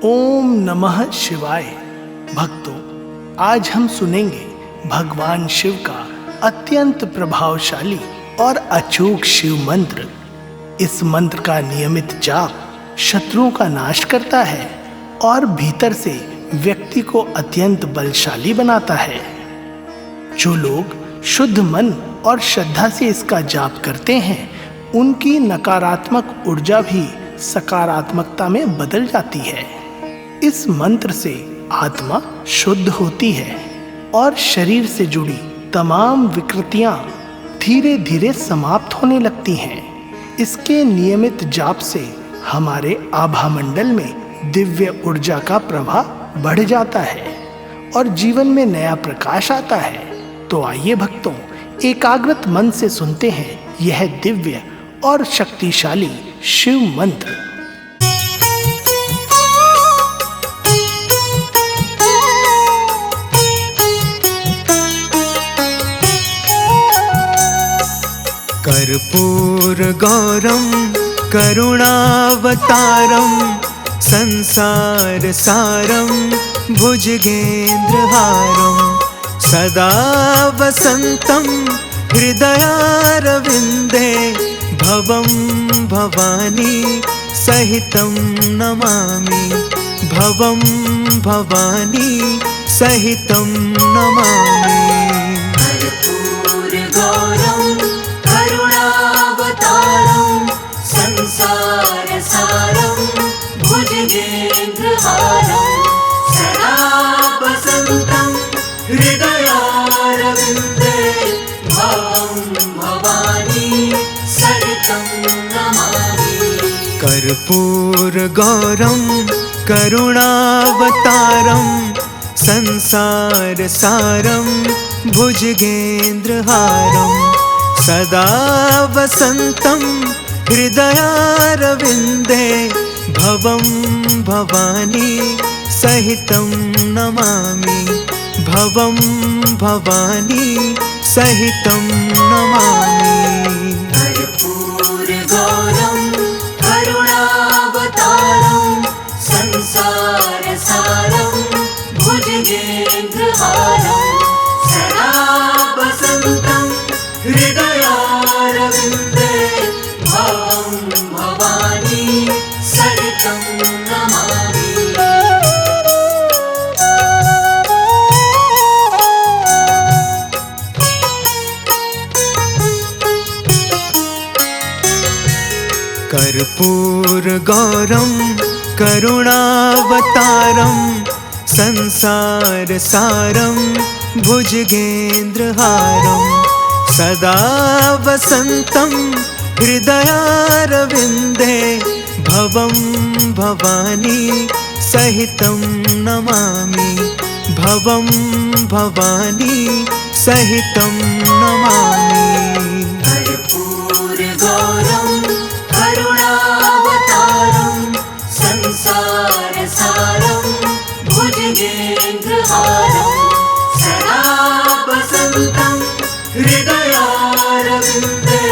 ओम नमः शिवाय। भक्तों, आज हम सुनेंगे भगवान शिव का अत्यंत प्रभावशाली और अचूक शिव मंत्र। इस मंत्र का नियमित जाप शत्रुओं का नाश करता है और भीतर से व्यक्ति को अत्यंत बलशाली बनाता है। जो लोग शुद्ध मन और श्रद्धा से इसका जाप करते हैं, उनकी नकारात्मक ऊर्जा भी सकारात्मकता में बदल जाती है। इस मंत्र से आत्मा शुद्ध होती है और शरीर से जुड़ी तमाम विकृतियां धीरे धीरे समाप्त होने लगती हैं। इसके नियमित जाप से हमारे आभामंडल में दिव्य ऊर्जा का प्रवाह बढ़ जाता है और जीवन में नया प्रकाश आता है। तो आइए भक्तों, एकाग्रत मन से सुनते हैं यह दिव्य और शक्तिशाली शिव मंत्र। कर्पूरगौरं करुणावतारं संसारसारं भुजगेन्द्रहारं सदा वसन्तं हृदयारविन्दे भवं भवानी सहितं नमामि। भवं भवानी सहितं नमामि। संसारसारं भुजगेन्द्रहारं सदा वसन्तं हृदयारविन्दे भवं भवानी सहितं नमामि। कर्पूरगौरं करुणावतारं संसारसारं भुजगेन्द्रहारं सदा वसन्तं हृदयारविन्दे भवं भवानी सहितं नमामि। भवं भवानी सहितं नमामि। कर्पूरगौरं करुणावतारं संसारसारं भुजगेन्द्रहारं सदा वसन्तं हृदयारविन्दे भवं भवानी सहितं नमामि। कर्पूरगौरं करुणावतारं संसारसारं भुजगेन्द्रहारं सदा वसन्तं हृदयारविन्दे भवं भवानी सहितं नमामि। भवं भवानी सहितं नमामि। कर्पूरगौरं करुणावतारं संसारसारं भुजगेन्द्रहारं सदा वसन्तं हृदयारविन्दे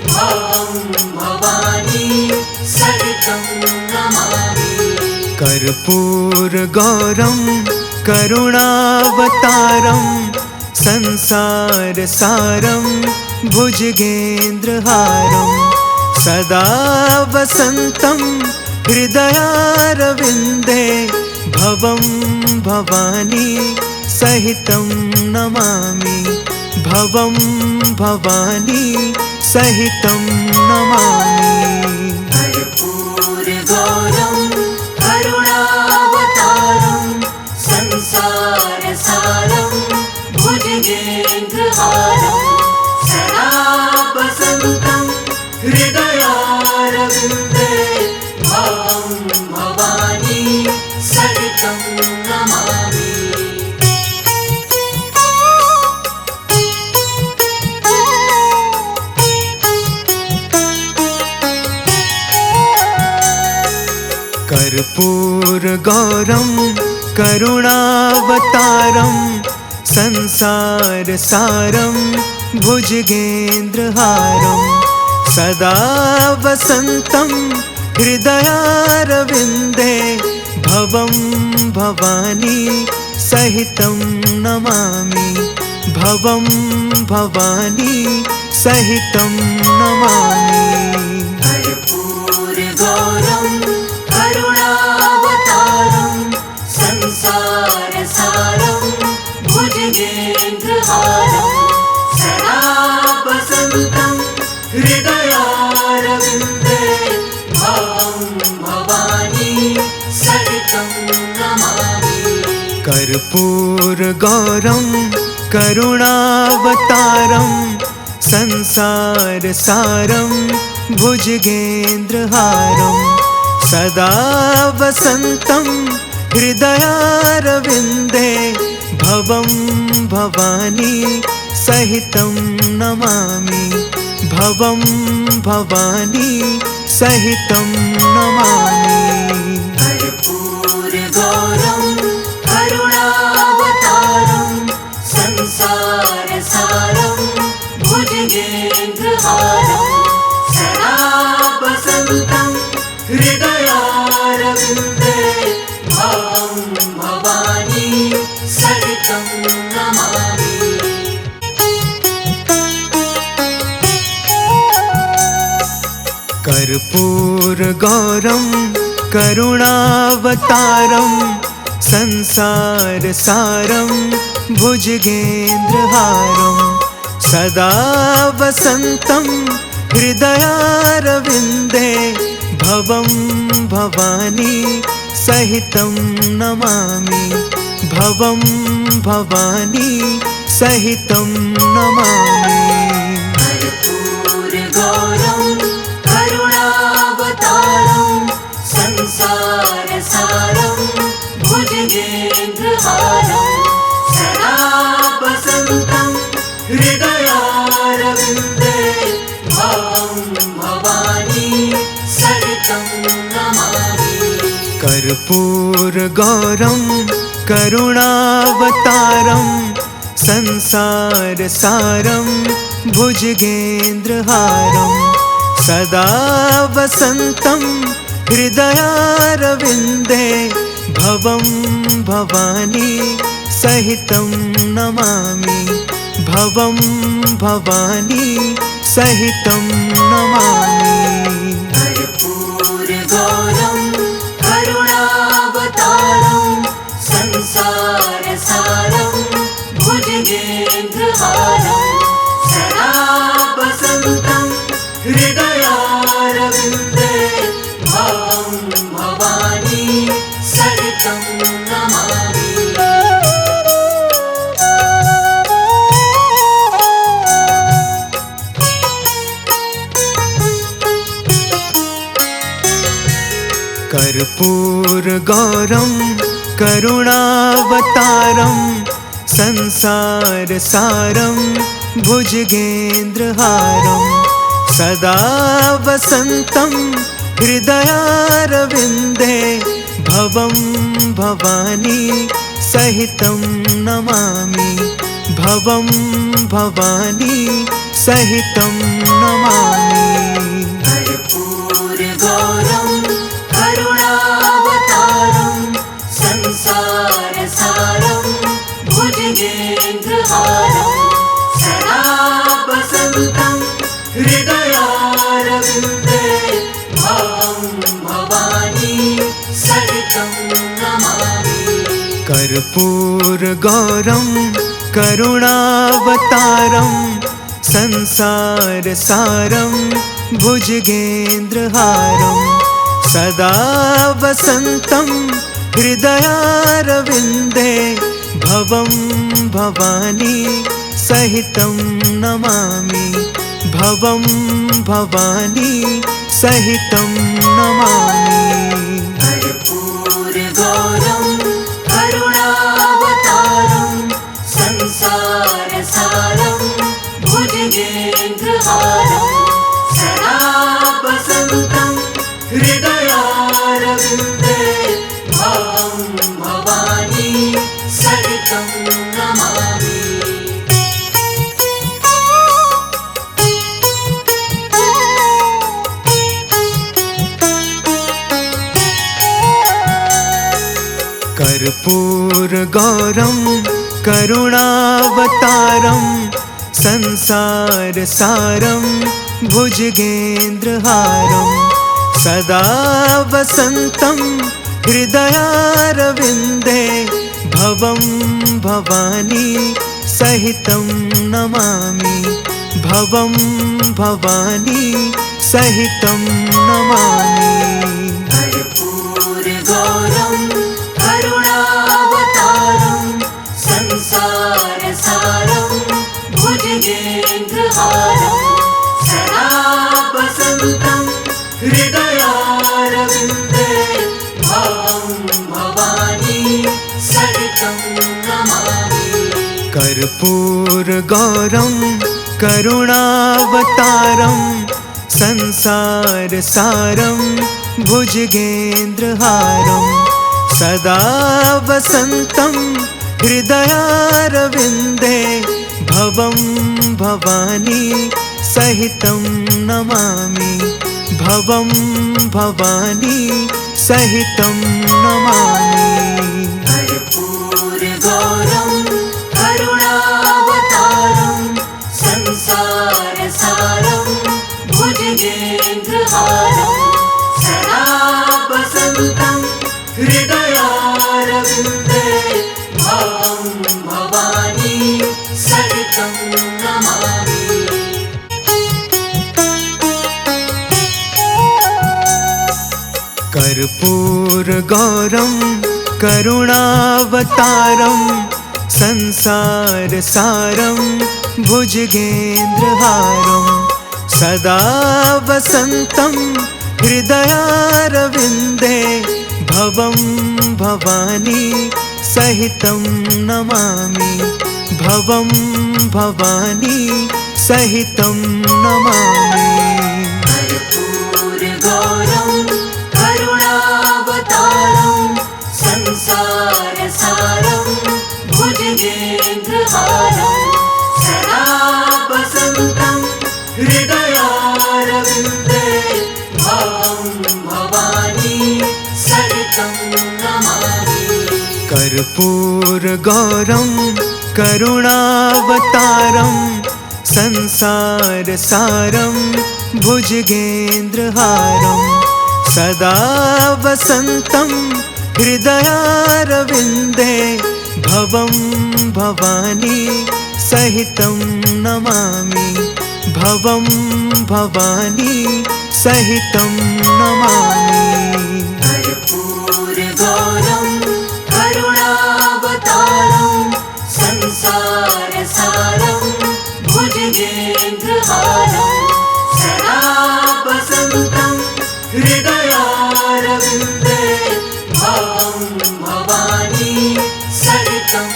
भवं भवानी सहितं नमामि। कर्पूरगौरं करुणावतारं संसारसारं भुजगेन्द्रहारं सदा वसन्तं हृदयारविन्दे भवं भवानी सहितं नमामि। भवं भवानी सहितं नमामि। कर्पूरगौरं करुणावतारं संसारसारं भुजगेन्द्रहारं सदा वसन्तं हृदयारविन्दे भवं भवानी सहितं नमामि। कर्पूरगौरं करुणावतारं संसारसारं भुजगेन्द्रहारं सदा वसन्तं हृदयारविन्दे भवं भवं भवानी सहितं नमामि भवं भवानी सहितं नमामि कर्पूरगौरं करुणावतारं संसारसारं भुजगेन्द्रहारं सदा वसन्तं हृदयारविन्दे भवं भवानी सहितं नमामि कर्पूरगौरं करुणावतारं संसारसारं भुजगेन्द्रहारं सदा वसन्तं हृदयारविन्दे भवं भवानी सहितं नमामि भवं भवानी सहितं नमामि कर्पूरगौरं करुणावतारं संसारसारं भुजगेन्द्रहारं सदा वसन्तं हृदयारविन्दे भवं भवानी सहितं नमामि कर्पूरगौरं करुणावतारं संसारसारं भुजगेन्द्रहारं सदा वसन्तं हृदयारविन्दे भवं भवानी सहितं नमामि भवं भवानी सहितं नमामि कर्पूरगौरं करुणावतारं संसारसारं भुजगेन्द्रहारं सदा वसन्तं हृदयारविन्दे भवं भवानी सहितं नमामि कर्पूरगौरं करुणावतारं संसारसारं भुजगेन्द्रहारं सदा वसन्तं हृदयारविन्दे भवं भवानी सहितं नमामि भवं भवानी सहितं नमामि कर्पूरगौरं करुणावतारं संसारसारं भुजगेन्द्रहारं सदा वसन्तं हृदयारविन्दे भवं भवानी सहितं नमामि कर्पूरगौरं करुणावतारं संसारसारं भुजगेन्द्रहारं सदा वसन्तं हृदयारविन्दे भवं भवानी सहितं नमामि भवं भवानी सहितं नमामि कर्पूरगौरं करुणावतारं संसारसारं भुजगेन्द्रहारं सदा वसन्तं हृदयारविन्दे भवं भवानी सहितं नमामि कर्पूरगौरं करुणावतारं संसारसारं भुजगेन्द्रहारं सदा वसन्तं हृदयारविन्दे भवं भवानी सहितं नमामि भवं भवानी सहितं नमामि कर्पूरगौरं करुणावतारं संसारसारं भुजगेन्द्रहारं सदा वसन्तं हृदयारविन्दे भवं भवानी सहितं नमामि कर्पूरगौरं करुणावतारं संसारसारं भुजगेन्द्रहारं सदा वसन्तं हृदयारविन्दे भवं भवानी सहितं नमामि भवं भवानी सहितं नमामि कर्पूरगौरं करुणावतारं संसारसारं भुजगेन्द्रहारं सदा वसन्तं हृदयारविन्दे भवं भवानी सहितं नमामि कर्पूरगौरं करुणावतारं संसारसारं भुजगेन्द्रहारं सदा वसन्तं हृदयारविन्दे भवं भवानी सहितं नमामि भवं भवानी सहितं नमामि कर्पूरगौरं करुणावतारं संसारसारं भुजगेन्द्रहारं सदा वसन्तं हृदयारविन्दे भवं भवानी सहितं नमामि कर्पूरगौरं करुणावतारं संसारसारं भुजगेन्द्रहारं सदा वसन्तं हृदयारविन्दे भवं भवानी सहितं नमामि भवं भवानी सहितं नमामि कर्पूरगौरं करुणावतारं संसारसारं भुजगेन्द्रहारं सदा वसन्तं हृदयारविन्दे भवं भवानी सहितं नमामि कर्पूरगौरं करुणावतारं संसारसारं भुजगेन्द्रहारं सदा वसन्तं हृदयारविन्दे भवं भवानी सहितं नमामि भवं भवानी सहितं नमामि कर्पूरगौरं करुणावतारं संसारसारं भुजगेन्द्रहारं सदा वसन्तं हृदयारविन्दे भवं भवानी सहितं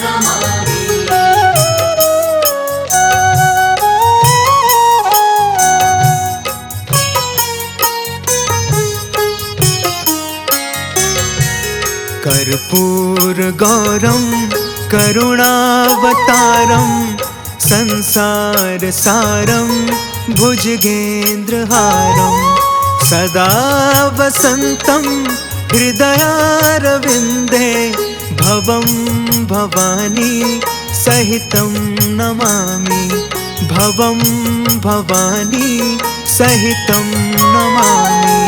नमामि कर्पूरगौरं करुणावतारं संसारसारं भुजगेन्द्रहारं सदा वसन्तं हृदयारविन्दे भवं भवानी सहितं नमामि भवं भवानी सहितं नमामि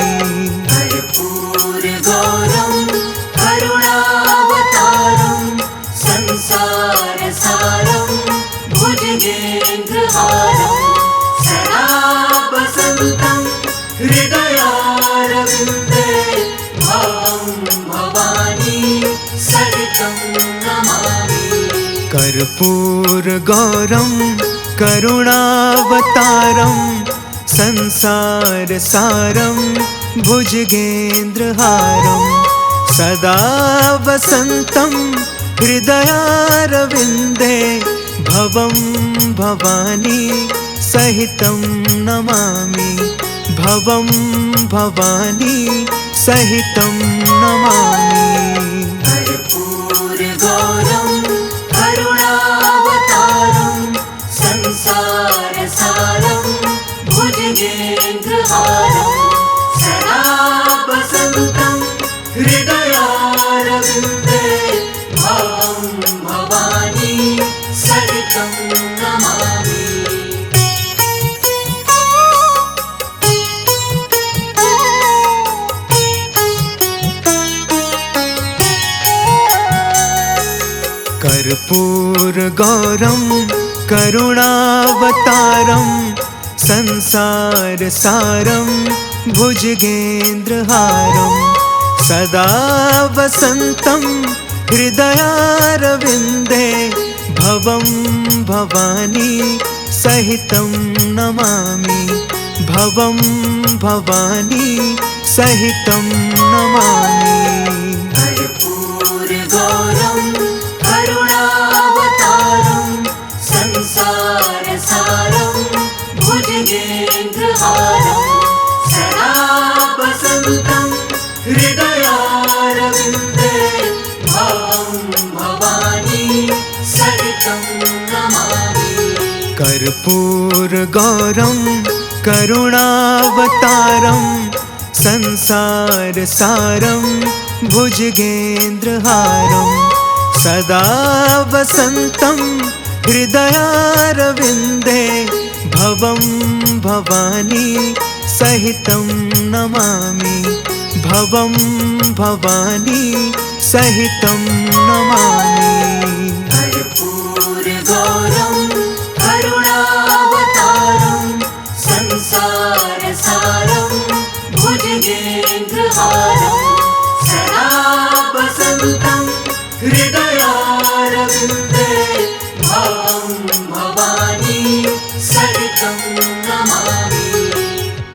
कर्पूरगौरं करुणावतारं संसारसारं भुजगेन्द्रहारं सदा वसन्तं हृदयारविन्दे भवं भवानी सहितं नमामि कर्पूरगौरं करुणावतारं संसारसारं भुजगेन्द्रहारं सदा वसन्तं हृदयारविन्दे भवं भवानी सहितं नमामि भवं भवानी सहितं नमामि कर्पूरगौरं करुणावतारं संसारसारं भुजगेन्द्रहारं सदा वसन्तं हृदयारविन्दे कर्पूरगौरं करुणावतारं संसारसारं भुजगेन्द्रहारं सदा वसन्तं हृदयारविन्दे भवं भवानी सहितं नमामि भवं भवानी सहितं नमामि कर्पूरगौरं करुणावतारं संसारसारं भुजगेन्द्रहारं सदा वसन्तं हृदयारविन्दे भवं भवानी सहितं नमामि कर्पूरगौरं करुणावतारं संसारसारं भुजगेन्द्रहारं सदा वसन्तं हृदयारविन्दे भवं भवानी सहितं नमामि भवं भवानी सहितं नमामि कर्पूरगौरं करुणावतारं संसारसारं भुजगेन्द्रहारं